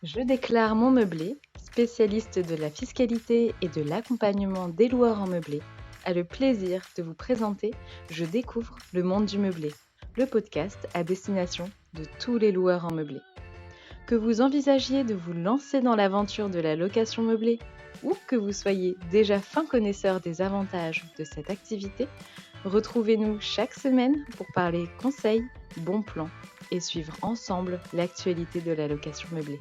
Je déclare mon meublé, spécialiste de la fiscalité et de l'accompagnement des loueurs en meublé, a le plaisir de vous présenter Je découvre le monde du meublé, le podcast à destination de tous les loueurs en meublé. Que vous envisagiez de vous lancer dans l'aventure de la location meublée ou que vous soyez déjà fin connaisseur des avantages de cette activité, retrouvez-nous chaque semaine pour parler conseils, bons plans et suivre ensemble l'actualité de la location meublée.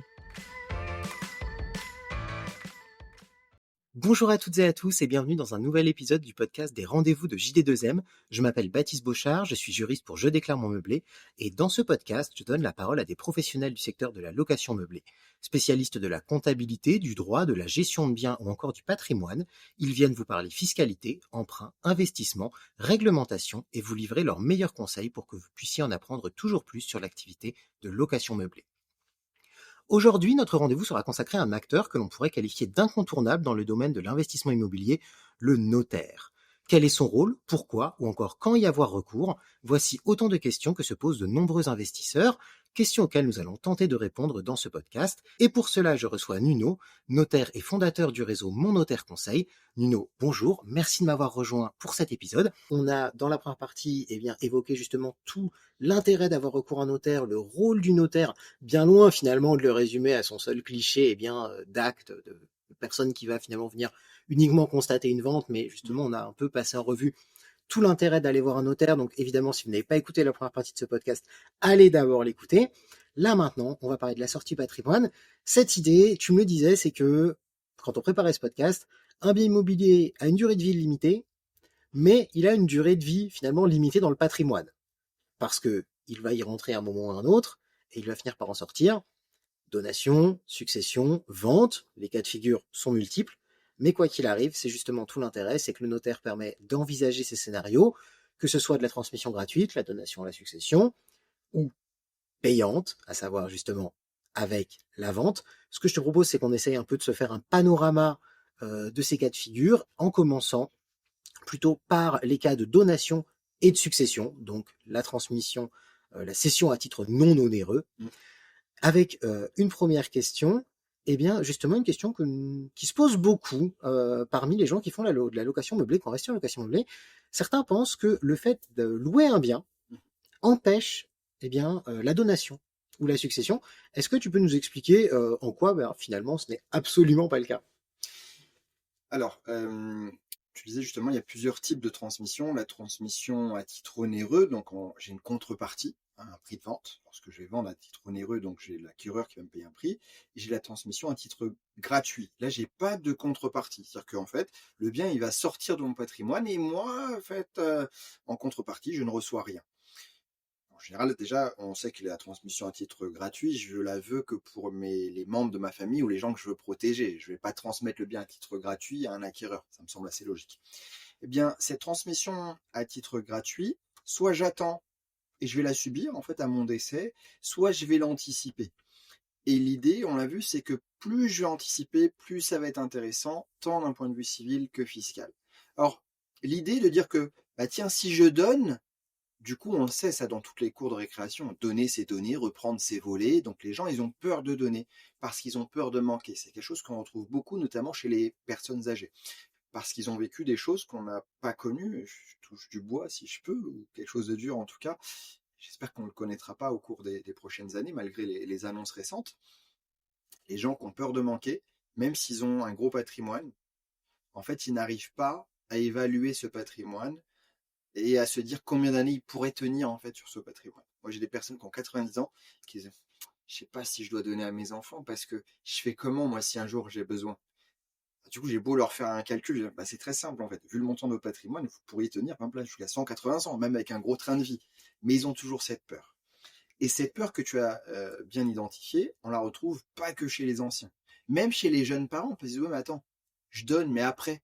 Bonjour à toutes et à tous et bienvenue dans un nouvel épisode du podcast des rendez-vous de JD2M. Je m'appelle Baptiste Beauchard, je suis juriste pour Je déclare mon meublé et dans ce podcast, je donne la parole à des professionnels du secteur de la location meublée. Spécialistes de la comptabilité, du droit, de la gestion de biens ou encore du patrimoine, ils viennent vous parler fiscalité, emprunt, investissement, réglementation et vous livrer leurs meilleurs conseils pour que vous puissiez en apprendre toujours plus sur l'activité de location meublée. Aujourd'hui, notre rendez-vous sera consacré à un acteur que l'on pourrait qualifier d'incontournable dans le domaine de l'investissement immobilier, le notaire. Quel est son rôle, pourquoi ou encore quand y avoir recours? Voici autant de questions que se posent de nombreux investisseurs, questions auxquelles nous allons tenter de répondre dans ce podcast. Et pour cela, je reçois Nuno, notaire et fondateur du réseau Mon Notaire Conseil. Nuno, bonjour, merci de m'avoir rejoint pour cet épisode. On a dans la première partie évoqué justement tout l'intérêt d'avoir recours à un notaire, le rôle du notaire, bien loin finalement de le résumer à son seul cliché d'acte, de personne qui va finalement venir uniquement constater une vente, mais justement on a un peu passé en revue tout l'intérêt d'aller voir un notaire. Donc évidemment, si vous n'avez pas écouté la première partie de ce podcast, allez d'abord l'écouter. Là maintenant, on va parler de la sortie patrimoine. Cette idée, tu me le disais, c'est que quand on préparait ce podcast, un bien immobilier a une durée de vie limitée, mais il a une durée de vie finalement limitée dans le patrimoine. Parce que il va y rentrer à un moment ou à un autre, et il va finir par en sortir. Donation, succession, vente, les cas de figure sont multiples, mais quoi qu'il arrive, c'est justement tout l'intérêt, c'est que le notaire permet d'envisager ces scénarios, que ce soit de la transmission gratuite, la donation à la succession, ou payante, à savoir justement avec la vente. Ce que je te propose, c'est qu'on essaye un peu de se faire un panorama de ces cas de figure, en commençant plutôt par les cas de donation et de succession, donc la transmission, la cession à titre non onéreux, avec une première question, justement une question qui se pose beaucoup parmi les gens qui font de la location meublée, qui investit en location meublée. Certains pensent que le fait de louer un bien empêche la donation ou la succession. Est-ce que tu peux nous expliquer en quoi finalement ce n'est absolument pas le cas? Alors, tu disais justement, il y a plusieurs types de transmission. La transmission à titre onéreux, donc j'ai une contrepartie, un prix de vente, lorsque je vais vendre à titre onéreux, donc j'ai l'acquéreur qui va me payer un prix, et j'ai la transmission à titre gratuit. Là, j'ai pas de contrepartie. C'est-à-dire qu'en fait, le bien, il va sortir de mon patrimoine et moi, en fait, en contrepartie, je ne reçois rien. En général, déjà, on sait que la transmission à titre gratuit, je la veux que pour les membres de ma famille ou les gens que je veux protéger. Je ne vais pas transmettre le bien à titre gratuit à un acquéreur. Ça me semble assez logique. Eh bien, cette transmission à titre gratuit, soit j'attends et je vais la subir en fait à mon décès, soit je vais l'anticiper. Et l'idée, on l'a vu, c'est que plus je vais anticiper, plus ça va être intéressant, tant d'un point de vue civil que fiscal. Alors, l'idée de dire que, tiens, si je donne, du coup, on sait ça dans toutes les cours de récréation, donner c'est donner, reprendre c'est voler. Donc les gens, ils ont peur de donner parce qu'ils ont peur de manquer. C'est quelque chose qu'on retrouve beaucoup, notamment chez les personnes âgées, parce qu'ils ont vécu des choses qu'on n'a pas connues. Je touche du bois si je peux, ou quelque chose de dur en tout cas. J'espère qu'on ne le connaîtra pas au cours des prochaines années, malgré les annonces récentes. Les gens qui ont peur de manquer, même s'ils ont un gros patrimoine, en fait, ils n'arrivent pas à évaluer ce patrimoine et à se dire combien d'années ils pourraient tenir en fait sur ce patrimoine. Moi, j'ai des personnes qui ont 90 ans qui disent je sais pas si je dois donner à mes enfants parce que je fais comment moi si un jour j'ai besoin. Du coup, j'ai beau leur faire un calcul, c'est très simple en fait. Vu le montant de votre patrimoine, vous pourriez tenir par exemple jusqu'à 180 ans, même avec un gros train de vie. Mais ils ont toujours cette peur. Et cette peur que tu as bien identifiée, on la retrouve pas que chez les anciens. Même chez les jeunes parents, on peut se dire, ouais, mais attends, je donne, mais après,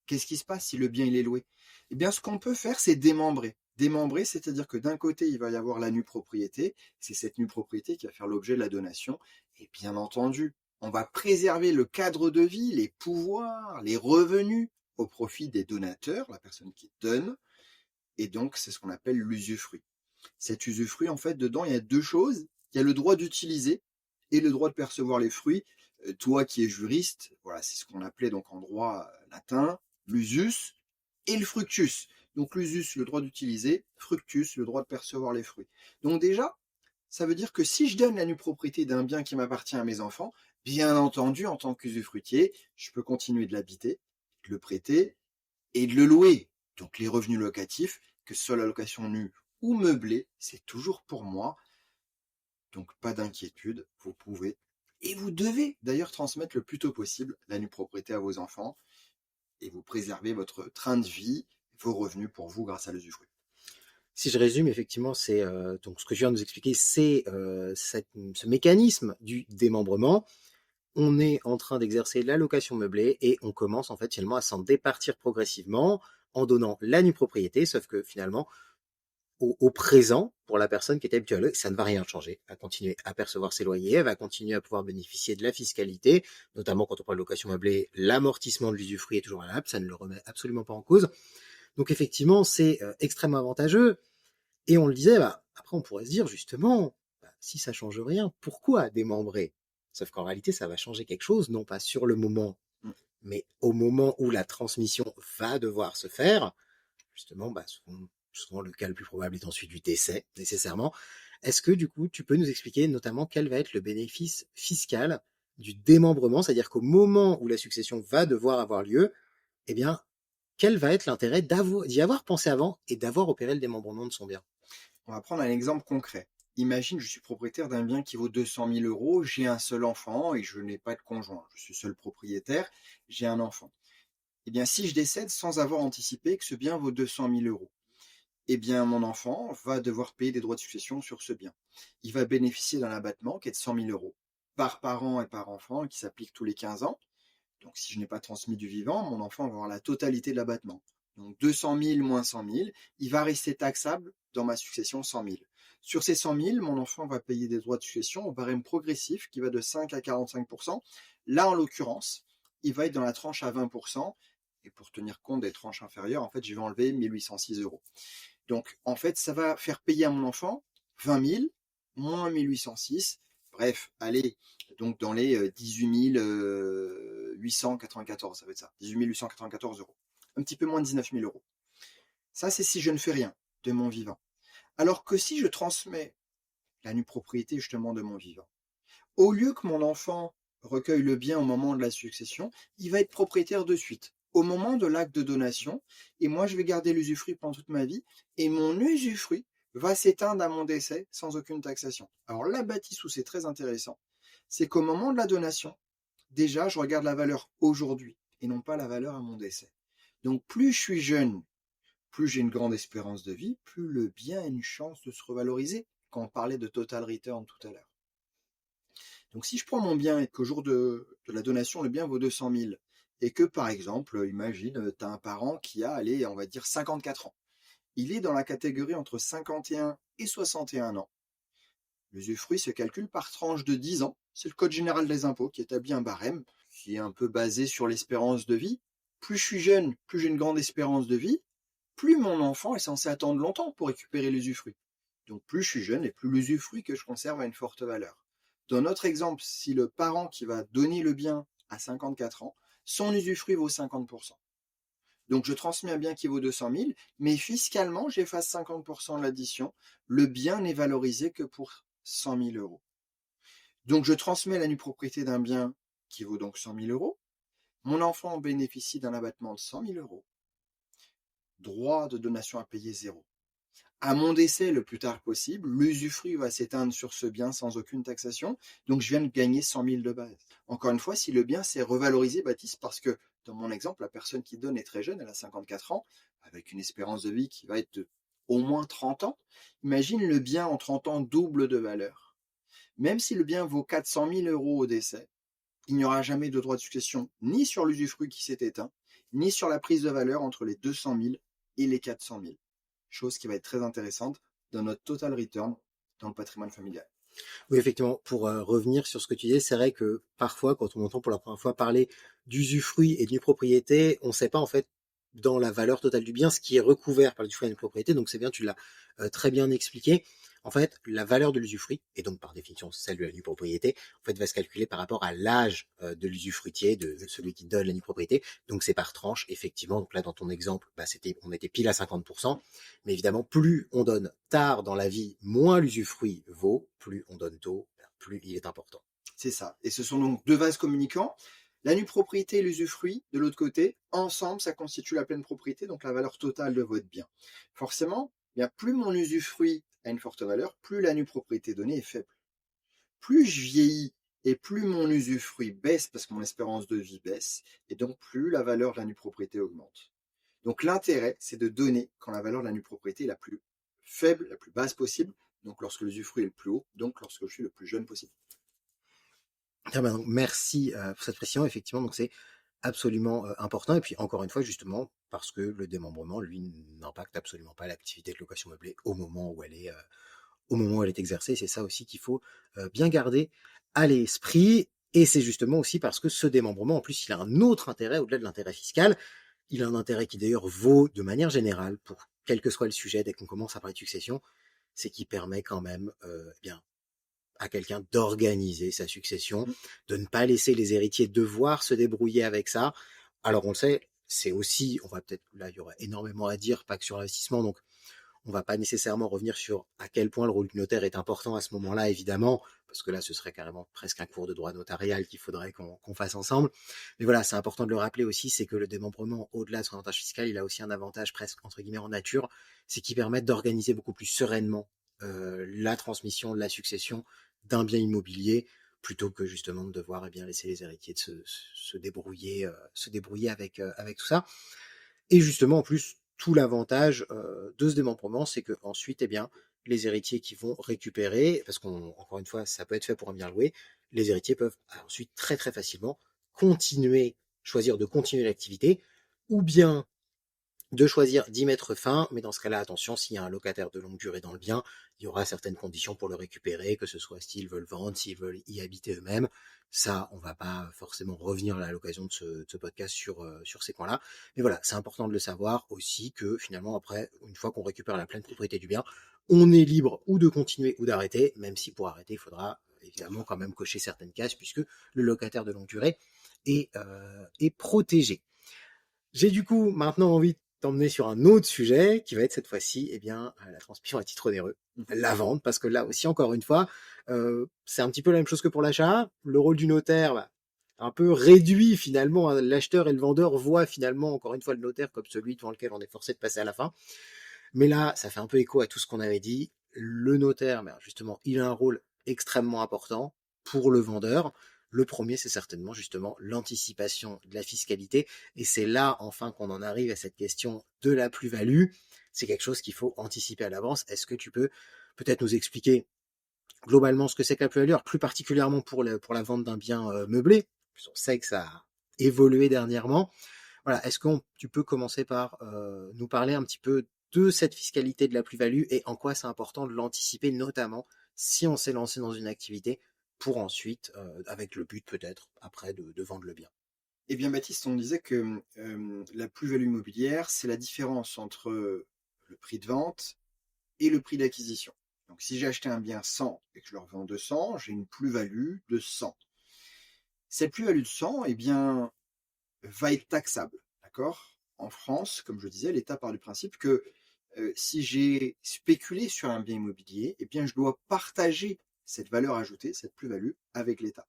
qu'est-ce qui se passe si le bien il est loué? Eh bien, ce qu'on peut faire, c'est démembrer. Démembrer, c'est-à-dire que d'un côté, il va y avoir la nue propriété. C'est cette nue propriété qui va faire l'objet de la donation. Et bien entendu, on va préserver le cadre de vie, les pouvoirs, les revenus au profit des donateurs, la personne qui donne. Et donc, c'est ce qu'on appelle l'usufruit. Cet usufruit, en fait, dedans, il y a deux choses. Il y a le droit d'utiliser et le droit de percevoir les fruits. Toi qui es juriste, voilà, c'est ce qu'on appelait donc en droit latin l'usus et le fructus. Donc l'usus, le droit d'utiliser, fructus, le droit de percevoir les fruits. Donc déjà, ça veut dire que si je donne la nue propriété d'un bien qui m'appartient à mes enfants, bien entendu, en tant qu'usufruitier, je peux continuer de l'habiter, de le prêter et de le louer. Donc les revenus locatifs, que ce soit la location nue ou meublée, c'est toujours pour moi. Donc pas d'inquiétude, vous pouvez et vous devez d'ailleurs transmettre le plus tôt possible la nue propriété à vos enfants et vous préservez votre train de vie, vos revenus pour vous grâce à l'usufruit. Si je résume, effectivement, c'est donc ce que je viens de nous expliquer, c'est ce mécanisme du démembrement. On est en train d'exercer la location meublée et on commence en fait finalement à s'en départir progressivement en donnant la nue propriété, sauf que finalement, au présent, pour la personne qui était habituée, ça ne va rien changer. Elle va continuer à percevoir ses loyers, elle va continuer à pouvoir bénéficier de la fiscalité, notamment quand on parle de location meublée, l'amortissement de l'usufruit est toujours valable, ça ne le remet absolument pas en cause. Donc effectivement, c'est extrêmement avantageux. Et on le disait, après on pourrait se dire justement, si ça change rien, pourquoi démembrer? Sauf qu'en réalité, ça va changer quelque chose, non pas sur le moment, mais au moment où la transmission va devoir se faire. Justement, souvent le cas le plus probable est ensuite du décès, nécessairement. Est-ce que du coup, tu peux nous expliquer notamment quel va être le bénéfice fiscal du démembrement, c'est-à-dire qu'au moment où la succession va devoir avoir lieu, eh bien, quel va être l'intérêt d'y avoir pensé avant et d'avoir opéré le démembrement de son bien? On va prendre un exemple concret. Imagine, je suis propriétaire d'un bien qui vaut 200 000 euros, j'ai un seul enfant et je n'ai pas de conjoint. Je suis seul propriétaire, j'ai un enfant. Eh bien, si je décède sans avoir anticipé que ce bien vaut 200 000 euros, eh bien, mon enfant va devoir payer des droits de succession sur ce bien. Il va bénéficier d'un abattement qui est de 100 000 euros par parent et par enfant qui s'applique tous les 15 ans. Donc, si je n'ai pas transmis du vivant, mon enfant va avoir la totalité de l'abattement. Donc, 200 000 moins 100 000, il va rester taxable dans ma succession 100 000. Sur ces 100 000, mon enfant va payer des droits de succession au barème progressif qui va de 5 à 45%. Là, en l'occurrence, il va être dans la tranche à 20%. Et pour tenir compte des tranches inférieures, en fait, je vais enlever 1806 euros. Donc, en fait, ça va faire payer à mon enfant 20 000 moins 1806. Bref, allez, donc dans les 18 894, ça va être ça, 18 894 euros. Un petit peu moins de 19 000 euros. Ça, c'est si je ne fais rien de mon vivant. Alors que si je transmets la nue propriété justement de mon vivant, au lieu que mon enfant recueille le bien au moment de la succession, il va être propriétaire de suite, au moment de l'acte de donation, et moi je vais garder l'usufruit pendant toute ma vie, et mon usufruit va s'éteindre à mon décès sans aucune taxation. Alors là, Baptiste, où c'est très intéressant, c'est qu'au moment de la donation, déjà je regarde la valeur aujourd'hui, et non pas la valeur à mon décès. Donc plus je suis jeune, plus j'ai une grande espérance de vie, plus le bien a une chance de se revaloriser, quand on parlait de total return tout à l'heure. Donc si je prends mon bien et qu'au jour de la donation, le bien vaut 200 000, et que par exemple, imagine, tu as un parent qui a, allez, on va dire 54 ans. Il est dans la catégorie entre 51 et 61 ans. L'usufruit se calcule par tranche de 10 ans. C'est le Code général des impôts qui établit un barème qui est un peu basé sur l'espérance de vie. Plus je suis jeune, plus j'ai une grande espérance de vie, plus mon enfant est censé attendre longtemps pour récupérer l'usufruit. Donc plus je suis jeune et plus l'usufruit que je conserve a une forte valeur. Dans notre exemple, si le parent qui va donner le bien a 54 ans, son usufruit vaut 50%. Donc je transmets un bien qui vaut 200 000, mais fiscalement, j'efface 50% de l'addition. Le bien n'est valorisé que pour 100 000 euros. Donc je transmets la nue propriété d'un bien qui vaut donc 100 000 euros. Mon enfant bénéficie d'un abattement de 100 000 euros. Droit de donation à payer 0. À mon décès le plus tard possible, l'usufruit va s'éteindre sur ce bien sans aucune taxation, donc je viens de gagner 100 000 de base. Encore une fois, si le bien s'est revalorisé, Baptiste, parce que dans mon exemple, la personne qui donne est très jeune, elle a 54 ans, avec une espérance de vie qui va être de au moins 30 ans, imagine le bien en 30 ans double de valeur. Même si le bien vaut 400 000 euros au décès, il n'y aura jamais de droit de succession ni sur l'usufruit qui s'est éteint, ni sur la prise de valeur entre les 200 000 et les 400 000. Chose qui va être très intéressante dans notre total return dans le patrimoine familial. Oui, effectivement, pour revenir sur ce que tu disais, c'est vrai que parfois, quand on entend pour la première fois parler d'usufruit et de nue propriété, on ne sait pas en fait dans la valeur totale du bien ce qui est recouvert par l'usufruit et la nue propriété. Donc c'est bien, tu l'as très bien expliqué. En fait, la valeur de l'usufruit, et donc par définition celle de la nue propriété, en fait, va se calculer par rapport à l'âge de l'usufruitier, de celui qui donne la nue propriété. Donc c'est par tranche, effectivement. Donc là, dans ton exemple, on était pile à 50%. Mais évidemment, plus on donne tard dans la vie, moins l'usufruit vaut. Plus on donne tôt, plus il est important. C'est ça. Et ce sont donc deux vases communicants. La nue propriété et l'usufruit, de l'autre côté, ensemble, ça constitue la pleine propriété, donc la valeur totale de votre bien. Forcément, plus mon usufruit a une forte valeur, plus la nue propriété donnée est faible. Plus je vieillis et plus mon usufruit baisse parce que mon espérance de vie baisse, et donc plus la valeur de la nue propriété augmente. Donc l'intérêt, c'est de donner quand la valeur de la nue propriété est la plus faible, la plus basse possible, donc lorsque l'usufruit est le plus haut, donc lorsque je suis le plus jeune possible. Donc, merci pour cette précision, effectivement, donc c'est absolument important, et puis encore une fois, justement, parce que le démembrement, lui, n'impacte absolument pas l'activité de location meublée au moment où elle est exercée. C'est ça aussi qu'il faut bien garder à l'esprit, et c'est justement aussi parce que ce démembrement, en plus, il a un autre intérêt au-delà de l'intérêt fiscal. Il a un intérêt qui d'ailleurs vaut de manière générale pour quel que soit le sujet dès qu'on commence à parler de succession, c'est qu'il permet quand même à quelqu'un d'organiser sa succession, de ne pas laisser les héritiers devoir se débrouiller avec ça. Alors on le sait, c'est aussi, on va peut-être, là il y aurait énormément à dire, pas que sur l'investissement, donc on va pas nécessairement revenir sur à quel point le rôle du notaire est important à ce moment-là, évidemment, parce que là ce serait carrément presque un cours de droit notarial qu'il faudrait qu'on fasse ensemble. Mais voilà, c'est important de le rappeler aussi, c'est que le démembrement, au-delà de son avantage fiscal, il a aussi un avantage presque entre guillemets en nature, c'est qu'il permet d'organiser beaucoup plus sereinement la transmission, la succession d'un bien immobilier, plutôt que justement de devoir laisser les héritiers se débrouiller avec tout ça. Et justement, en plus, tout l'avantage de ce démembrement, c'est que ensuite, les héritiers qui vont récupérer, parce qu'encore une fois, ça peut être fait pour un bien loué, les héritiers peuvent ensuite très très facilement choisir de continuer l'activité, ou bien de choisir d'y mettre fin, mais dans ce cas-là, attention, s'il y a un locataire de longue durée dans le bien, il y aura certaines conditions pour le récupérer, que ce soit s'ils veulent vendre, s'ils veulent y habiter eux-mêmes. Ça, on va pas forcément revenir à l'occasion de ce podcast sur ces points-là. Mais voilà, c'est important de le savoir aussi que finalement, après, une fois qu'on récupère la pleine propriété du bien, on est libre ou de continuer ou d'arrêter, même si pour arrêter, il faudra évidemment quand même cocher certaines cases, puisque le locataire de longue durée est protégé. J'ai du coup maintenant envie de t'emmener sur un autre sujet qui va être cette fois-ci la transmission à titre onéreux, la vente, parce que là aussi encore une fois c'est un petit peu la même chose que pour l'achat. Le rôle du notaire un peu réduit finalement, l'acheteur et le vendeur voient finalement encore une fois le notaire comme celui devant lequel on est forcé de passer à la fin, mais là ça fait un peu écho à tout ce qu'on avait dit. Le notaire, justement, il a un rôle extrêmement important pour le vendeur. Le premier, c'est certainement justement l'anticipation de la fiscalité. Et c'est là, enfin, qu'on en arrive à cette question de la plus-value. C'est quelque chose qu'il faut anticiper à l'avance. Est-ce que tu peux peut-être nous expliquer globalement ce que c'est que la plus-value, plus particulièrement pour la vente d'un bien meublé? On sait que ça a évolué dernièrement. Voilà, est-ce que tu peux commencer par nous parler un petit peu de cette fiscalité de la plus-value et en quoi c'est important de l'anticiper, notamment si on s'est lancé dans une activité pour ensuite, avec le but peut-être après de vendre le bien. Eh bien Baptiste, on disait que la plus-value immobilière, c'est la différence entre le prix de vente et le prix d'acquisition. Donc si j'ai acheté un bien 100 et que je le revends 200, j'ai une plus-value de 100. Cette plus-value de 100, va être taxable, d'accord? En France, comme je disais, l'État part du principe que si j'ai spéculé sur un bien immobilier, je dois partager cette valeur ajoutée, cette plus-value, avec l'État.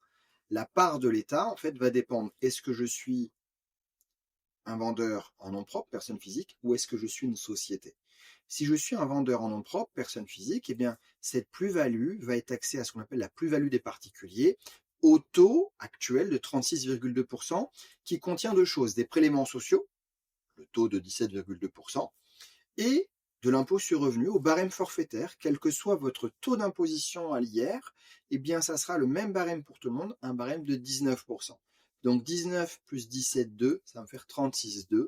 La part de l'État, en fait, va dépendre, est-ce que je suis un vendeur en nom propre, personne physique, ou est-ce que je suis une société? Si je suis un vendeur en nom propre, personne physique, cette plus-value va être taxée à ce qu'on appelle la plus-value des particuliers, au taux actuel de 36,2%, qui contient deux choses, des prélèvements sociaux, le taux de 17,2%, et de l'impôt sur revenu au barème forfaitaire, quel que soit votre taux d'imposition à l'IR, ça sera le même barème pour tout le monde, un barème de 19%. Donc 19 plus 17,2, ça va me faire 36,2,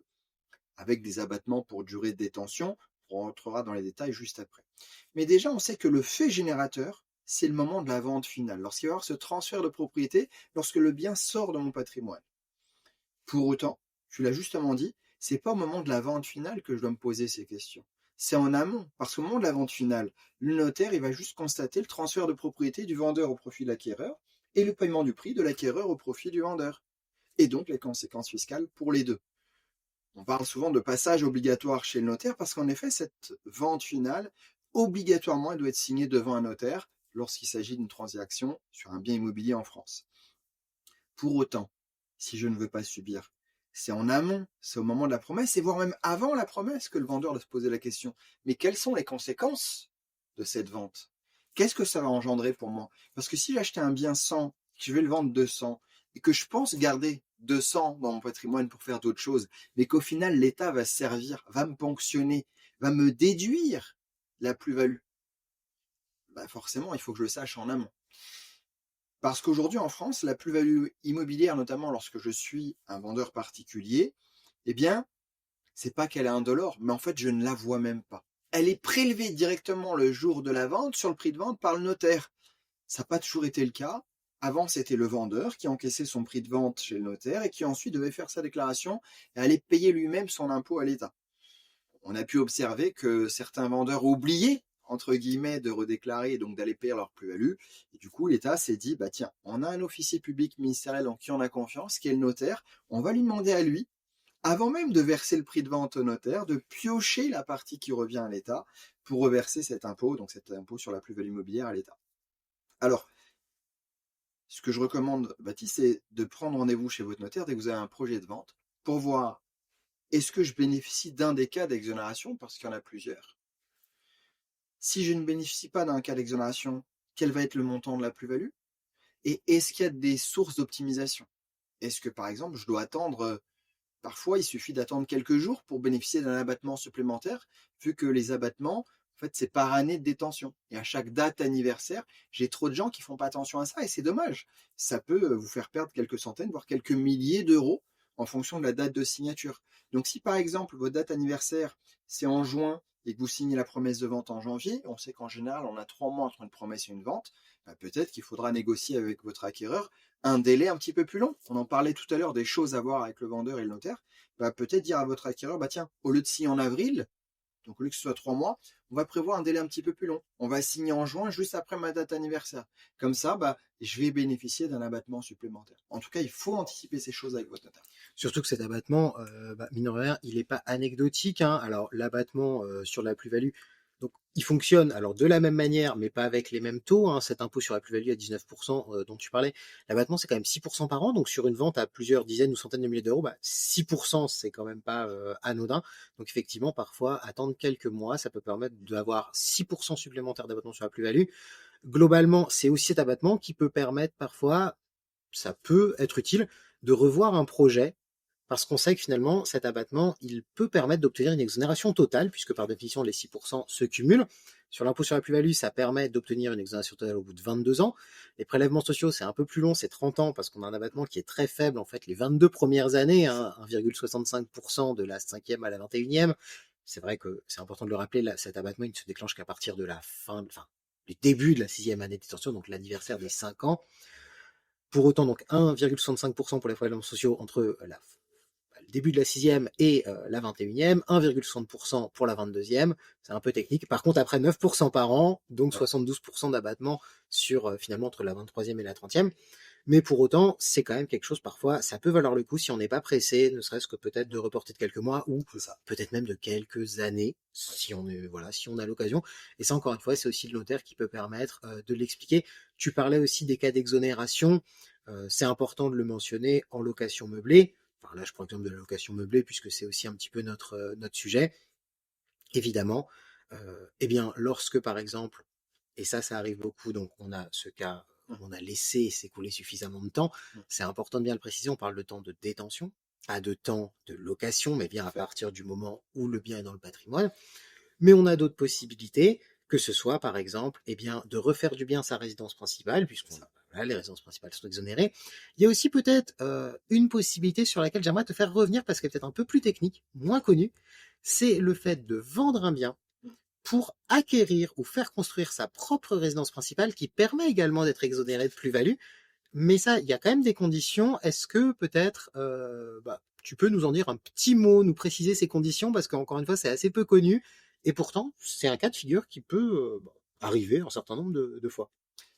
avec des abattements pour durée de détention. On rentrera dans les détails juste après. Mais déjà, on sait que le fait générateur, c'est le moment de la vente finale, lorsqu'il va y avoir ce transfert de propriété, lorsque le bien sort de mon patrimoine. Pour autant, tu l'as justement dit, c'est pas au moment de la vente finale que je dois me poser ces questions. c'est en amont. Parce qu'au moment de la vente finale, le notaire, il va juste constater le transfert de propriété du vendeur au profit de l'acquéreur et le paiement du prix de l'acquéreur au profit du vendeur. Et donc les conséquences fiscales pour les deux. On parle souvent de passage obligatoire chez le notaire parce qu'en effet, cette vente finale, obligatoirement, elle doit être signée devant un notaire lorsqu'il s'agit d'une transaction sur un bien immobilier en France. Pour autant, si je ne veux pas subir, c'est en amont, c'est au moment de la promesse, et voire même avant la promesse que le vendeur doit se poser la question. Mais quelles sont les conséquences de cette vente? Qu'est-ce que ça va engendrer pour moi? Parce que si j'achetais un bien 100, que je vais le vendre 200, et que je pense garder 200 dans mon patrimoine pour faire d'autres choses, mais qu'au final l'État va se servir, va me ponctionner, va me déduire la plus-value, bah forcément il faut que je le sache en amont. Parce qu'aujourd'hui en France, la plus-value immobilière, notamment lorsque je suis un vendeur particulier, eh bien, c'est pas qu'elle est indolore, mais en fait je ne la vois même pas. Elle est prélevée directement le jour de la vente sur le prix de vente par le notaire. Ça n'a pas toujours été le cas. Avant, c'était le vendeur qui encaissait son prix de vente chez le notaire et qui ensuite devait faire sa déclaration et aller payer lui-même son impôt à l'État. On a pu observer que certains vendeurs oubliaient, entre guillemets, de redéclarer et donc d'aller payer leur plus-value. Et du coup, l'État s'est dit, bah tiens, on a un officier public ministériel en qui on a confiance, qui est le notaire, on va lui demander à lui, avant même de verser le prix de vente au notaire, de piocher la partie qui revient à l'État pour reverser cet impôt, donc cet impôt sur la plus-value immobilière à l'État. Alors, ce que je recommande, Baptiste, c'est de prendre rendez-vous chez votre notaire dès que vous avez un projet de vente pour voir est-ce que je bénéficie d'un des cas d'exonération, parce qu'il y en a plusieurs. Si je ne bénéficie pas d'un cas d'exonération, quel va être le montant de la plus-value? Et est-ce qu'il y a des sources d'optimisation? Est-ce que, par exemple, je dois attendre, parfois il suffit d'attendre quelques jours pour bénéficier d'un abattement supplémentaire, vu que les abattements, en fait, c'est par année de détention. Et à chaque date anniversaire, j'ai trop de gens qui font pas attention à ça et c'est dommage. Ça peut vous faire perdre quelques centaines, voire quelques milliers d'euros en fonction de la date de signature. Donc si par exemple votre date anniversaire c'est en juin et que vous signez la promesse de vente en janvier, on sait qu'en général on a 3 mois entre une promesse et une vente, bah, peut-être qu'il faudra négocier avec votre acquéreur un délai un petit peu plus long. On en parlait tout à l'heure des choses à voir avec le vendeur et le notaire. Bah, peut-être dire à votre acquéreur, bah tiens, au lieu de signer en avril, donc au lieu que ce soit 3 mois, on va prévoir un délai un petit peu plus long. On va signer en juin, juste après ma date anniversaire. Comme ça, bah, je vais bénéficier d'un abattement supplémentaire. En tout cas, il faut anticiper ces choses avec votre notaire. Surtout que cet abattement, mine de rien, il n'est pas anecdotique, hein. Alors l'abattement sur la plus-value, donc il fonctionne alors de la même manière, mais pas avec les mêmes taux, hein. Cet impôt sur la plus-value à 19% dont tu parlais, l'abattement c'est quand même 6% par an, donc sur une vente à plusieurs dizaines ou centaines de milliers d'euros, 6% c'est quand même pas anodin. Donc effectivement, parfois, attendre quelques mois, ça peut permettre d'avoir 6% supplémentaires d'abattement sur la plus-value. Globalement, c'est aussi cet abattement qui peut permettre parfois, ça peut être utile, de revoir un projet parce qu'on sait que finalement, cet abattement, il peut permettre d'obtenir une exonération totale, puisque par définition, les 6% se cumulent. Sur l'impôt sur la plus-value, ça permet d'obtenir une exonération totale au bout de 22 ans. Les prélèvements sociaux, c'est un peu plus long, c'est 30 ans, parce qu'on a un abattement qui est très faible, en fait, les 22 premières années, hein, 1,65% de la 5e à la 21e. C'est vrai que c'est important de le rappeler, là, cet abattement, il ne se déclenche qu'à partir de la fin, enfin, du début de la 6e année de détention, donc l'anniversaire des 5 ans. Pour autant, donc 1,65% pour les prélèvements sociaux entre le début de la 6e et la 21e, 1,60% pour la 22e, c'est un peu technique. Par contre, après 9% par an, donc 72% d'abattement sur finalement entre la 23e et la 30e. Mais pour autant, c'est quand même quelque chose, parfois, ça peut valoir le coup si on n'est pas pressé, ne serait-ce que peut-être de reporter de quelques mois ou peut-être même de quelques années, si on est, voilà, si on a l'occasion. Et ça, encore une fois, c'est aussi le notaire qui peut permettre de l'expliquer. Tu parlais aussi des cas d'exonération. C'est important de le mentionner en location meublée. Enfin, là, je prends l'exemple de la location meublée puisque c'est aussi un petit peu notre sujet. Évidemment, eh bien, lorsque, par exemple, et ça arrive beaucoup, donc on a ce cas où on a laissé s'écouler suffisamment de temps, c'est important de bien le préciser, on parle de temps de détention, pas de temps de location, mais bien à partir du moment où le bien est dans le patrimoine. Mais on a d'autres possibilités, que ce soit par exemple eh bien, de refaire du bien sa résidence principale, puisqu'on voilà, les résidences principales sont exonérées. Il y a aussi peut-être une possibilité sur laquelle j'aimerais te faire revenir, parce qu'elle est peut-être un peu plus technique, moins connue, c'est le fait de vendre un bien pour acquérir ou faire construire sa propre résidence principale, qui permet également d'être exonéré de plus-value. Mais ça, il y a quand même des conditions. Est-ce que peut-être tu peux nous en dire un petit mot, nous préciser ces conditions, parce qu'encore une fois, c'est assez peu connu. Et pourtant, c'est un cas de figure qui peut arriver un certain nombre de fois.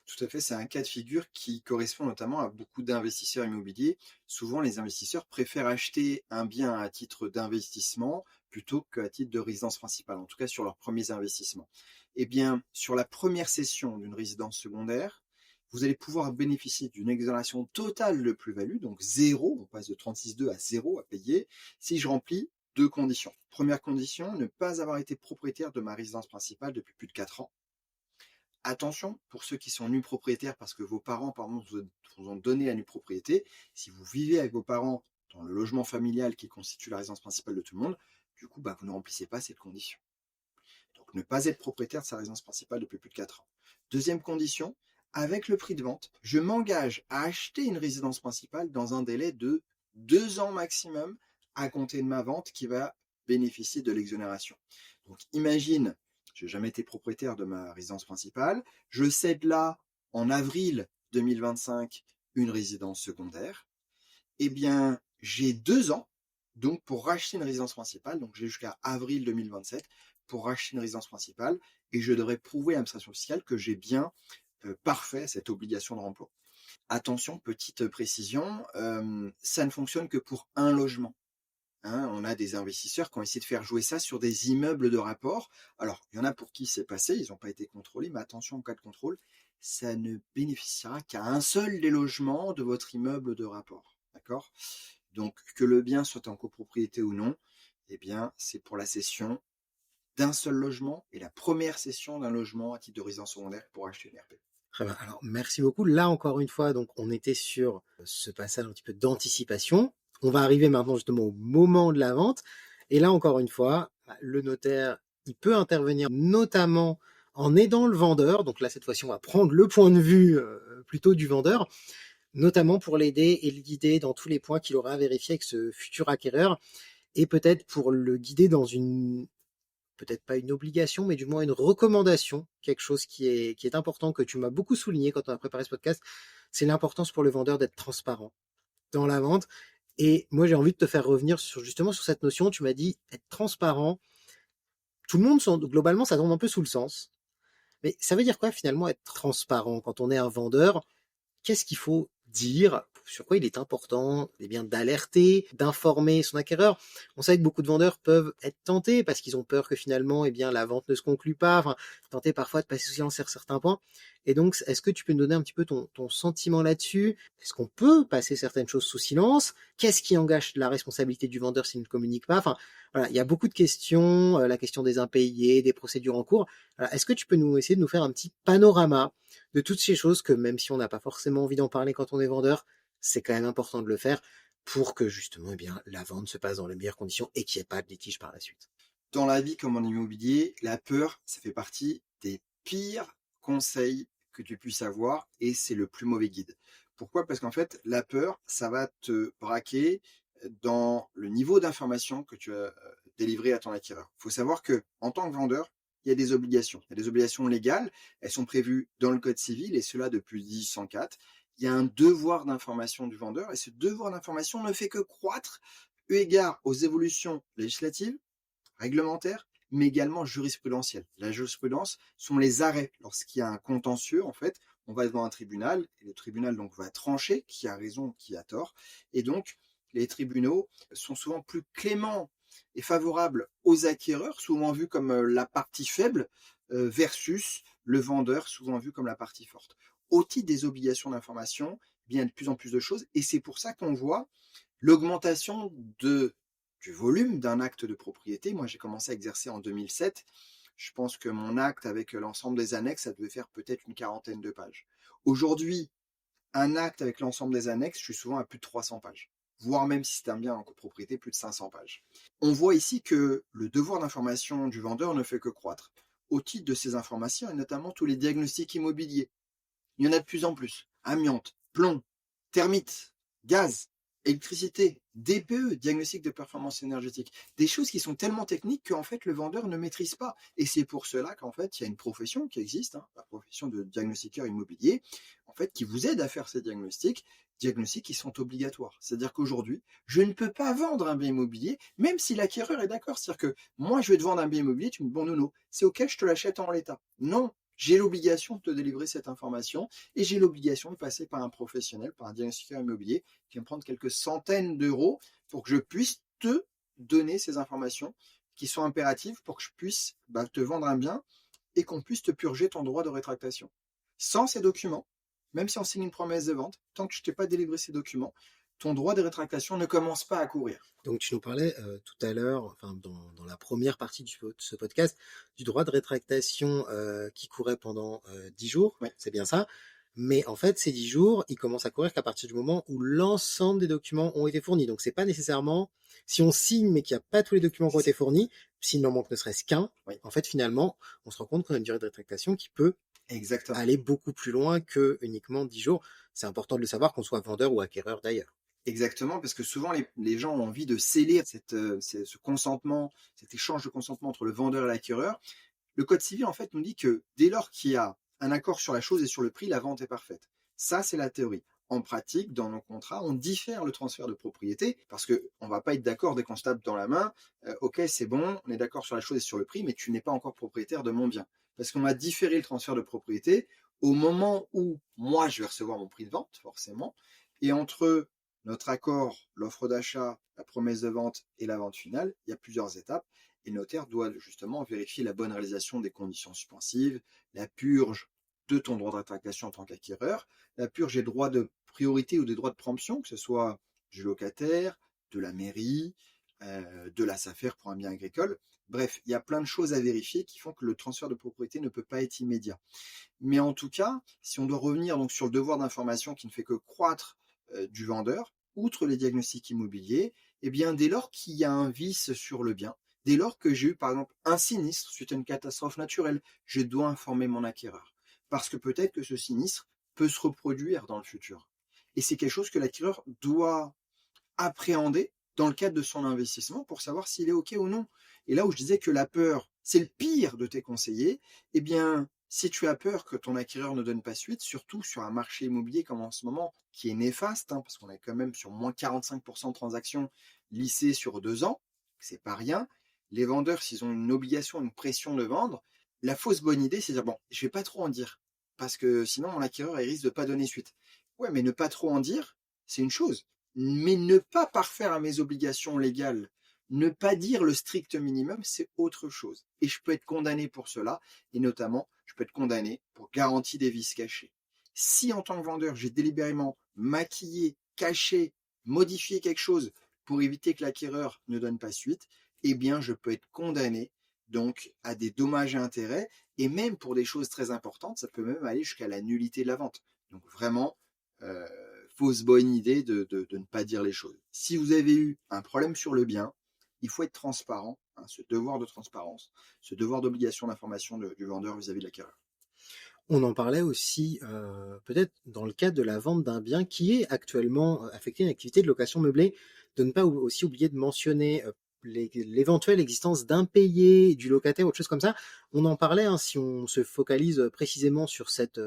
Tout à fait, c'est un cas de figure qui correspond notamment à beaucoup d'investisseurs immobiliers. Souvent, les investisseurs préfèrent acheter un bien à titre d'investissement plutôt qu'à titre de résidence principale, en tout cas sur leurs premiers investissements. Eh bien, sur la première cession d'une résidence secondaire, vous allez pouvoir bénéficier d'une exonération totale de plus-value, donc zéro, on passe de 36,2 à zéro à payer, si je remplis deux conditions. Première condition, ne pas avoir été propriétaire de ma résidence principale depuis plus de 4 ans. Attention, pour ceux qui sont nus propriétaires parce que vos parents, par exemple, vous ont donné la nue propriété, si vous vivez avec vos parents dans le logement familial qui constitue la résidence principale de tout le monde, du coup, vous ne remplissez pas cette condition. Donc, ne pas être propriétaire de sa résidence principale depuis plus de 4 ans. Deuxième condition, avec le prix de vente, je m'engage à acheter une résidence principale dans un délai de 2 ans maximum à compter de ma vente qui va bénéficier de l'exonération. Donc, imagine, je n'ai jamais été propriétaire de ma résidence principale, je cède là, en avril 2025, une résidence secondaire. Eh bien, j'ai 2 ans, donc pour racheter une résidence principale, donc j'ai jusqu'à avril 2027 pour racheter une résidence principale, et je devrais prouver à l'administration fiscale que j'ai bien parfait cette obligation de remploi. Attention, petite précision, ça ne fonctionne que pour un logement. On a des investisseurs qui ont essayé de faire jouer ça sur des immeubles de rapport. Alors, il y en a pour qui c'est passé, ils n'ont pas été contrôlés, mais attention, en cas de contrôle, ça ne bénéficiera qu'à un seul des logements de votre immeuble de rapport. D'accord ? Donc, que le bien soit en copropriété ou non, eh bien, c'est pour la cession d'un seul logement et la première cession d'un logement à titre de résidence secondaire pour acheter une RP. Très bien. Alors, merci beaucoup. Là, encore une fois, donc, on était sur ce passage un petit peu d'anticipation. On va arriver maintenant justement au moment de la vente. Et là, encore une fois, le notaire, il peut intervenir notamment en aidant le vendeur. Donc là, cette fois-ci, on va prendre le point de vue plutôt du vendeur, notamment pour l'aider et le guider dans tous les points qu'il aura à vérifier avec ce futur acquéreur et peut-être pour le guider dans une, peut-être pas une obligation, mais du moins une recommandation, quelque chose qui est important, que tu m'as beaucoup souligné quand on a préparé ce podcast, c'est l'importance pour le vendeur d'être transparent dans la vente. Et moi, j'ai envie de te faire revenir justement sur cette notion. Tu m'as dit être transparent. Tout le monde, globalement, ça tombe un peu sous le sens. Mais ça veut dire quoi finalement être transparent quand on est un vendeur? Qu'est-ce qu'il faut dire? Sur quoi il est important d'alerter, d'informer son acquéreur. On sait que beaucoup de vendeurs peuvent être tentés parce qu'ils ont peur que finalement la vente ne se conclue pas, enfin, tentés parfois de passer sous silence sur certains points. Et donc, est-ce que tu peux nous donner un petit peu ton sentiment là-dessus? Est-ce qu'on peut passer certaines choses sous silence? Qu'est-ce qui engage la responsabilité du vendeur s'il ne communique pas? Enfin, voilà, il y a beaucoup de questions, la question des impayés, des procédures en cours. Voilà, est-ce que tu peux essayer de nous faire un petit panorama de toutes ces choses que même si on n'a pas forcément envie d'en parler quand on est vendeur, c'est quand même important de le faire pour que justement la vente se passe dans les meilleures conditions et qu'il n'y ait pas de litige par la suite. Dans la vie comme en immobilier, la peur, ça fait partie des pires conseils que tu puisses avoir et c'est le plus mauvais guide. Pourquoi ? Parce qu'en fait, la peur, ça va te braquer dans le niveau d'information que tu as délivré à ton acquéreur. Il faut savoir que en tant que vendeur, il y a des obligations. Il y a des obligations légales, elles sont prévues dans le Code civil et cela depuis 1804. Il y a un devoir d'information du vendeur et ce devoir d'information ne fait que croître eu égard aux évolutions législatives, réglementaires, mais également jurisprudentielles. La jurisprudence sont les arrêts. Lorsqu'il y a un contentieux, en fait, on va devant un tribunal et le tribunal donc va trancher qui a raison, qui a tort. Et donc, les tribunaux sont souvent plus cléments et favorables aux acquéreurs, souvent vus comme la partie faible, versus le vendeur, souvent vu comme la partie forte. Au titre des obligations d'information, il y a de plus en plus de choses, et c'est pour ça qu'on voit l'augmentation du volume d'un acte de propriété. Moi, j'ai commencé à exercer en 2007. Je pense que mon acte avec l'ensemble des annexes, ça devait faire peut-être une 40aine de pages. Aujourd'hui, un acte avec l'ensemble des annexes, je suis souvent à plus de 300 pages, voire même si c'est un bien en copropriété, plus de 500 pages. On voit ici que le devoir d'information du vendeur ne fait que croître. Au titre de ces informations, et notamment tous les diagnostics immobiliers. Il y en a de plus en plus. Amiante, plomb, termites, gaz. électricité, DPE, diagnostic de performance énergétique, des choses qui sont tellement techniques qu'en fait le vendeur ne maîtrise pas. Et c'est pour cela qu'en fait il y a une profession qui existe, hein, la profession de diagnostiqueur immobilier, en fait qui vous aide à faire ces diagnostics qui sont obligatoires. C'est-à-dire qu'aujourd'hui, je ne peux pas vendre un bien immobilier, même si l'acquéreur est d'accord. C'est-à-dire que moi, je vais te vendre un bien immobilier, tu me dis, bon, non, c'est OK, je te l'achète en l'état. Non, j'ai l'obligation de te délivrer cette information et j'ai l'obligation de passer par un professionnel, par un diagnostiqueur immobilier qui va me prendre quelques centaines d'euros pour que je puisse te donner ces informations qui sont impératives pour que je puisse te vendre un bien et qu'on puisse te purger ton droit de rétractation. Sans ces documents, même si on signe une promesse de vente, tant que je t'ai pas délivré ces documents, ton droit de rétractation ne commence pas à courir. Donc tu nous parlais tout à l'heure, enfin dans la première partie de ce podcast, du droit de rétractation qui courait pendant 10 jours, Oui. c'est bien ça. Mais en fait, ces 10 jours, ils commencent à courir qu'à partir du moment où l'ensemble des documents ont été fournis. Donc c'est pas nécessairement, si on signe mais qu'il n'y a pas tous les documents qui ont été fournis, s'il n'en manque ne serait-ce qu'un, Oui. en fait finalement, on se rend compte qu'on a une durée de rétractation qui peut Exactement. aller beaucoup plus loin que uniquement 10 jours. C'est important de le savoir, qu'on soit vendeur ou acquéreur d'ailleurs. Exactement, parce que souvent les gens ont envie de sceller ce consentement, cet échange de consentement entre le vendeur et l'acquéreur. Le code civil en fait nous dit que dès lors qu'il y a un accord sur la chose et sur le prix, la vente est parfaite. Ça, c'est la théorie. En pratique, dans nos contrats, on diffère le transfert de propriété parce qu'on ne va pas être d'accord dès qu'on se tape dans la main. Ok, c'est bon, on est d'accord sur la chose et sur le prix, mais tu n'es pas encore propriétaire de mon bien. Parce qu'on va différer le transfert de propriété au moment où moi, je vais recevoir mon prix de vente, forcément, et entre notre accord, l'offre d'achat, la promesse de vente et la vente finale, il y a plusieurs étapes. Et le notaire doit justement vérifier la bonne réalisation des conditions suspensives, la purge de ton droit de rétractation en tant qu'acquéreur, la purge des droits de priorité ou des droits de préemption, que ce soit du locataire, de la mairie, de la SAFER pour un bien agricole. Bref, il y a plein de choses à vérifier qui font que le transfert de propriété ne peut pas être immédiat. Mais en tout cas, si on doit revenir donc sur le devoir d'information qui ne fait que croître du vendeur, outre les diagnostics immobiliers, eh bien dès lors qu'il y a un vice sur le bien, dès lors que j'ai eu par exemple un sinistre suite à une catastrophe naturelle, je dois informer mon acquéreur. Parce que peut-être que ce sinistre peut se reproduire dans le futur. Et c'est quelque chose que l'acquéreur doit appréhender dans le cadre de son investissement pour savoir s'il est OK ou non. Et là où je disais que la peur, c'est le pire de tes conseillers, eh bien, si tu as peur que ton acquéreur ne donne pas suite, surtout sur un marché immobilier comme en ce moment, qui est néfaste, hein, parce qu'on est quand même sur moins 45% de transactions lissées sur 2 ans, c'est pas rien. Les vendeurs, s'ils ont une obligation, une pression de vendre, la fausse bonne idée, c'est de dire, bon, je vais pas trop en dire, parce que sinon mon acquéreur il risque de pas donner suite. Ouais, mais ne pas trop en dire, c'est une chose. Mais ne pas parfaire à mes obligations légales, ne pas dire le strict minimum, c'est autre chose. Et je peux être condamné pour cela, et notamment, je peux être condamné pour garantie des vices cachés. Si en tant que vendeur, j'ai délibérément maquillé, caché, modifié quelque chose pour éviter que l'acquéreur ne donne pas suite, eh bien, je peux être condamné donc à des dommages et intérêts, et même pour des choses très importantes, ça peut même aller jusqu'à la nullité de la vente. Donc vraiment, fausse bonne idée de ne pas dire les choses. Si vous avez eu un problème sur le bien, il faut être transparent, hein, ce devoir de transparence, ce devoir d'obligation d'information du vendeur vis-à-vis de l'acquéreur. On en parlait aussi peut-être dans le cadre de la vente d'un bien qui est actuellement affecté à une activité de location meublée, de ne pas aussi oublier de mentionner l'éventuelle existence d'impayés du locataire, autre chose comme ça. On en parlait, hein, si on se focalise précisément sur cette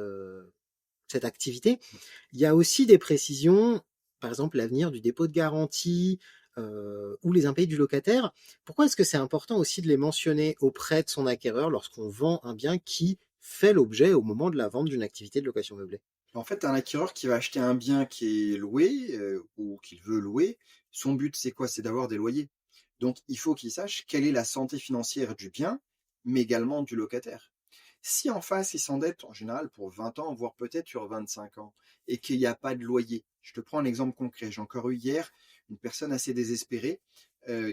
activité. Il y a aussi des précisions, par exemple l'avenir du dépôt de garantie ou les impayés du locataire. Pourquoi est-ce que c'est important aussi de les mentionner auprès de son acquéreur lorsqu'on vend un bien qui fait l'objet au moment de la vente d'une activité de location meublée? En fait, un acquéreur qui va acheter un bien qui est loué ou qu'il veut louer, son but c'est quoi? C'est d'avoir des loyers. Donc il faut qu'il sache quelle est la santé financière du bien, mais également du locataire. Si en face il s'endette en général pour 20 ans, voire peut-être sur 25 ans, et qu'il n'y a pas de loyer, je te prends un exemple concret. J'ai encore eu hier une personne assez désespérée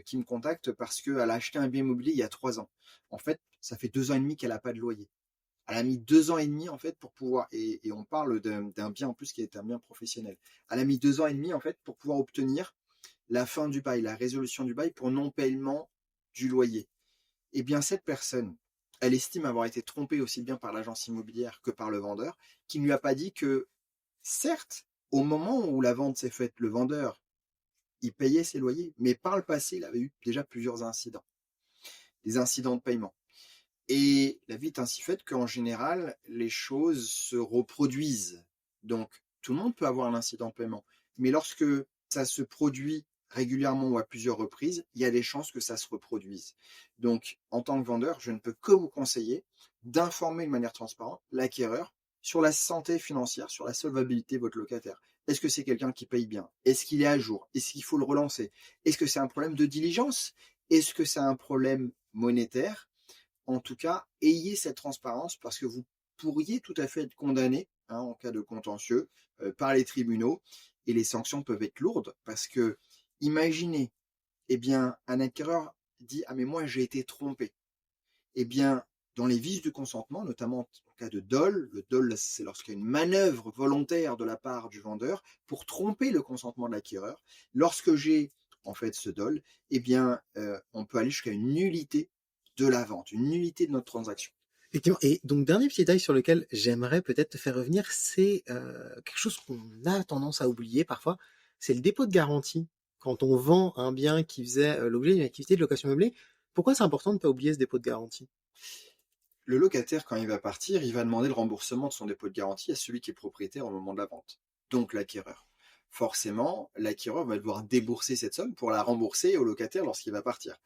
qui me contacte parce qu'elle a acheté un bien immobilier il y a 3 ans. En fait, ça fait 2 ans et demi qu'elle n'a pas de loyer. Elle a mis 2 ans et demi en fait pour pouvoir, et on parle d'un bien en plus qui est un bien professionnel. Elle a mis 2 ans et demi en fait pour pouvoir obtenir la fin du bail, la résolution du bail pour non-paiement du loyer. Eh bien cette personne, elle estime avoir été trompée aussi bien par l'agence immobilière que par le vendeur, qui ne lui a pas dit que, certes, au moment où la vente s'est faite, le vendeur il payait ses loyers. Mais par le passé, il avait eu déjà plusieurs incidents, des incidents de paiement. Et la vie est ainsi faite qu'en général, les choses se reproduisent. Donc, tout le monde peut avoir un incident de paiement. Mais lorsque ça se produit régulièrement ou à plusieurs reprises, il y a des chances que ça se reproduise. Donc, en tant que vendeur, je ne peux que vous conseiller d'informer de manière transparente l'acquéreur sur la santé financière, sur la solvabilité de votre locataire. Est-ce que c'est quelqu'un qui paye bien? Est-ce qu'il est à jour? Est-ce qu'il faut le relancer? Est-ce que c'est un problème de diligence? Est-ce que c'est un problème monétaire? En tout cas, ayez cette transparence parce que vous pourriez tout à fait être condamné en cas de contentieux par les tribunaux et les sanctions peuvent être lourdes parce que imaginez, eh bien, un acquéreur dit ah mais moi j'ai été trompé. Eh bien, dans les vices du consentement, notamment en cas de dol, le dol c'est lorsqu'il y a une manœuvre volontaire de la part du vendeur pour tromper le consentement de l'acquéreur. Lorsque j'ai en fait ce dol, eh bien, on peut aller jusqu'à une nullité de la vente, une nullité de notre transaction. Effectivement. Et donc, dernier petit détail sur lequel j'aimerais peut-être te faire revenir, c'est quelque chose qu'on a tendance à oublier parfois, c'est le dépôt de garantie. Quand on vend un bien qui faisait l'objet d'une activité de location meublée, pourquoi c'est important de ne pas oublier ce dépôt de garantie? Le locataire, quand il va partir, il va demander le remboursement de son dépôt de garantie à celui qui est propriétaire au moment de la vente, donc l'acquéreur. Forcément, l'acquéreur va devoir débourser cette somme pour la rembourser au locataire lorsqu'il va partir.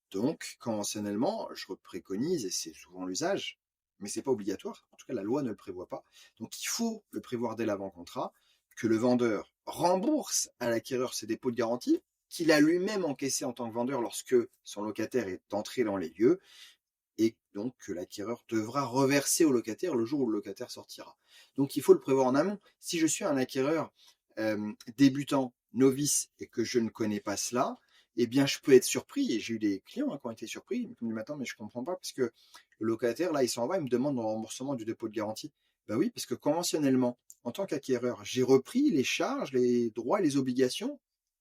Donc, conventionnellement, je préconise, et c'est souvent l'usage, mais c'est pas obligatoire, en tout cas la loi ne le prévoit pas, donc il faut le prévoir dès l'avant-contrat, que le vendeur rembourse à l'acquéreur ses dépôts de garantie, qu'il a lui-même encaissé en tant que vendeur lorsque son locataire est entré dans les lieux, et donc que l'acquéreur devra reverser au locataire le jour où le locataire sortira. Donc il faut le prévoir en amont. Si je suis un acquéreur débutant, novice, et que je ne connais pas cela, eh bien je peux être surpris, et j'ai eu des clients qui ont été surpris, ils me disent attends mais je comprends pas, parce que le locataire là il s'en va, il me demande le remboursement du dépôt de garantie. Ben oui, parce que conventionnellement, en tant qu'acquéreur, j'ai repris les charges, les droits et les obligations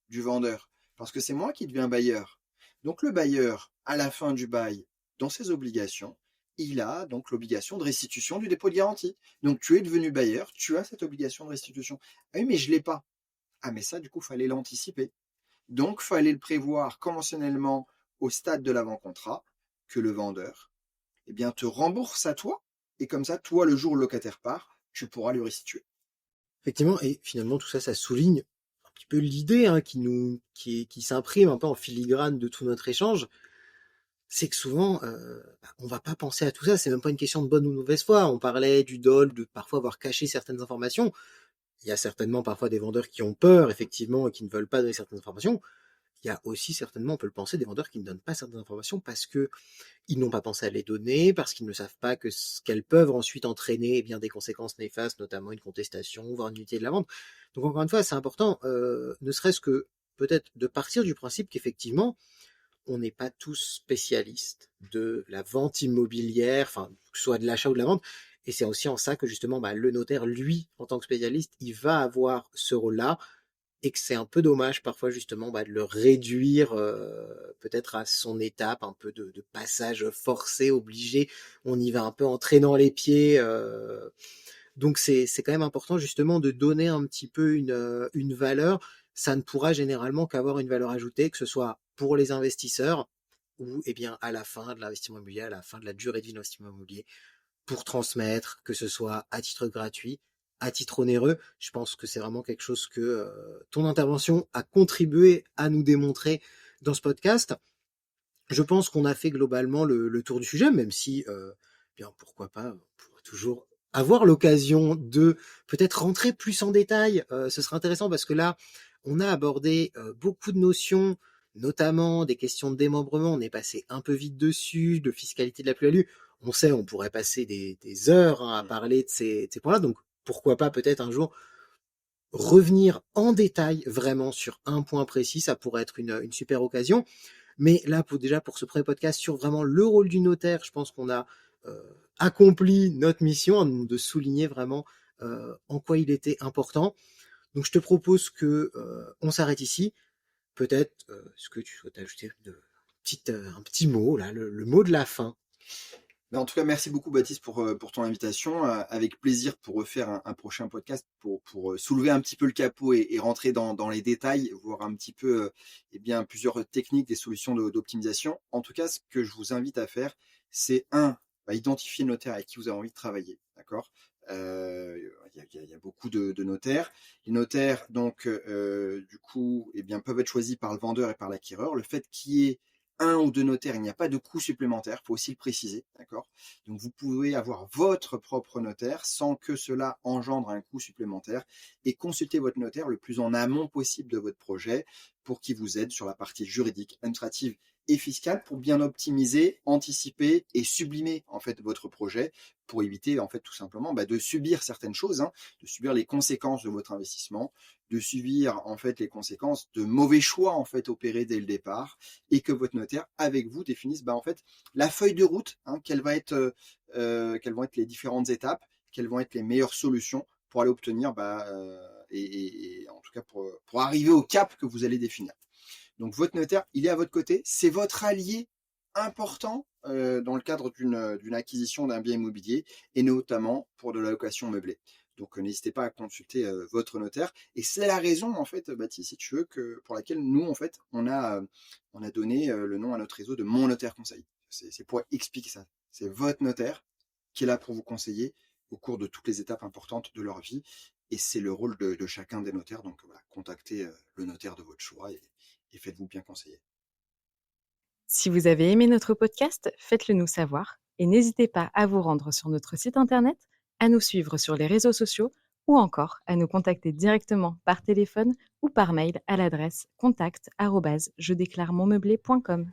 du vendeur, parce que c'est moi qui deviens bailleur. Donc le bailleur, à la fin du bail, dans ses obligations, il a donc l'obligation de restitution du dépôt de garantie. Donc tu es devenu bailleur, tu as cette obligation de restitution. Ah oui, mais je ne l'ai pas. Ah mais ça, du coup, il fallait l'anticiper. Donc, il fallait le prévoir conventionnellement au stade de l'avant-contrat que le vendeur eh bien, te rembourse à toi. Et comme ça, toi, le jour où le locataire part, tu pourras lui restituer. Effectivement, et finalement tout ça, ça souligne un petit peu l'idée qui s'imprime un peu en filigrane de tout notre échange, c'est que souvent, on va pas penser à tout ça, c'est même pas une question de bonne ou de mauvaise foi. On parlait du dol, de parfois avoir caché certaines informations. Il y a certainement parfois des vendeurs qui ont peur, effectivement, et qui ne veulent pas donner certaines informations. Il y a aussi certainement, on peut le penser, des vendeurs qui ne donnent pas certaines informations parce que ils n'ont pas pensé à les donner, parce qu'ils ne savent pas qu'elles peuvent ensuite entraîner eh bien des conséquences néfastes, notamment une contestation, voire une nullité de la vente. Donc encore une fois, c'est important, ne serait-ce que peut-être de partir du principe qu'effectivement, on n'est pas tous spécialistes de la vente immobilière, enfin, que ce soit de l'achat ou de la vente. Et c'est aussi en ça que justement, le notaire, lui, en tant que spécialiste, il va avoir ce rôle-là, et que c'est un peu dommage parfois justement de le réduire peut-être à son étape, un peu de passage forcé, obligé. On y va un peu en traînant les pieds. Donc c'est quand même important justement de donner un petit peu une valeur. Ça ne pourra généralement qu'avoir une valeur ajoutée, que ce soit pour les investisseurs ou eh bien à la fin de l'investissement immobilier, à la fin de la durée de vie de l'investissement immobilier, pour transmettre, que ce soit à titre gratuit, à titre onéreux. Je pense que c'est vraiment quelque chose que ton intervention a contribué à nous démontrer dans ce podcast. Je pense qu'on a fait globalement le tour du sujet, même si, bien pourquoi pas, on pourra toujours avoir l'occasion de peut-être rentrer plus en détail. Ce serait intéressant parce que là, on a abordé beaucoup de notions, notamment des questions de démembrement. On est passé un peu vite dessus, de fiscalité de la plus-value. On sait, on pourrait passer des heures à parler de ces points-là. Donc, pourquoi pas peut-être un jour revenir en détail vraiment sur un point précis. Ça pourrait être une super occasion. Mais là, déjà pour ce premier podcast sur vraiment le rôle du notaire, je pense qu'on a accompli notre mission de souligner vraiment en quoi il était important. Donc je te propose que on s'arrête ici. Peut-être, est-ce que tu souhaites ajouter un petit mot, là, le mot de la fin? Mais en tout cas, merci beaucoup Baptiste pour ton invitation. Avec plaisir pour refaire un prochain podcast pour soulever un petit peu le capot et rentrer dans les détails, voir un petit peu eh bien, plusieurs techniques, des solutions d'optimisation. En tout cas, ce que je vous invite à faire, c'est identifier le notaire avec qui vous avez envie de travailler. D'accord. Il y a beaucoup de notaires. Les notaires, donc, du coup, eh bien, peuvent être choisis par le vendeur et par l'acquéreur. Le fait qu'il y ait un ou deux notaires, il n'y a pas de coût supplémentaire, il faut aussi le préciser, d'accord. Donc vous pouvez avoir votre propre notaire sans que cela engendre un coût supplémentaire et consulter votre notaire le plus en amont possible de votre projet pour qu'il vous aide sur la partie juridique, administrative et fiscale pour bien optimiser, anticiper et sublimer en fait votre projet pour éviter en fait tout simplement de subir certaines choses, de subir les conséquences de votre investissement, de subir en fait les conséquences de mauvais choix en fait opérés dès le départ et que votre notaire avec vous définisse en fait la feuille de route, quelles vont être les différentes étapes, quelles vont être les meilleures solutions pour aller obtenir et en tout cas pour arriver au cap que vous allez définir. Donc votre notaire, il est à votre côté, c'est votre allié important dans le cadre d'une acquisition d'un bien immobilier et notamment pour de la location meublée. Donc n'hésitez pas à consulter votre notaire. Et c'est la raison, en fait, Baptiste, si tu veux, pour laquelle nous, en fait, on a donné le nom à notre réseau de Mon Notaire Conseil. C'est pour expliquer ça. C'est votre notaire qui est là pour vous conseiller au cours de toutes les étapes importantes de leur vie. Et c'est le rôle de chacun des notaires. Donc voilà, contactez le notaire de votre choix et faites-vous bien conseiller. Si vous avez aimé notre podcast, faites-le nous savoir et n'hésitez pas à vous rendre sur notre site internet, à nous suivre sur les réseaux sociaux ou encore à nous contacter directement par téléphone ou par mail à l'adresse contact@jedéclaremonmeublé.com.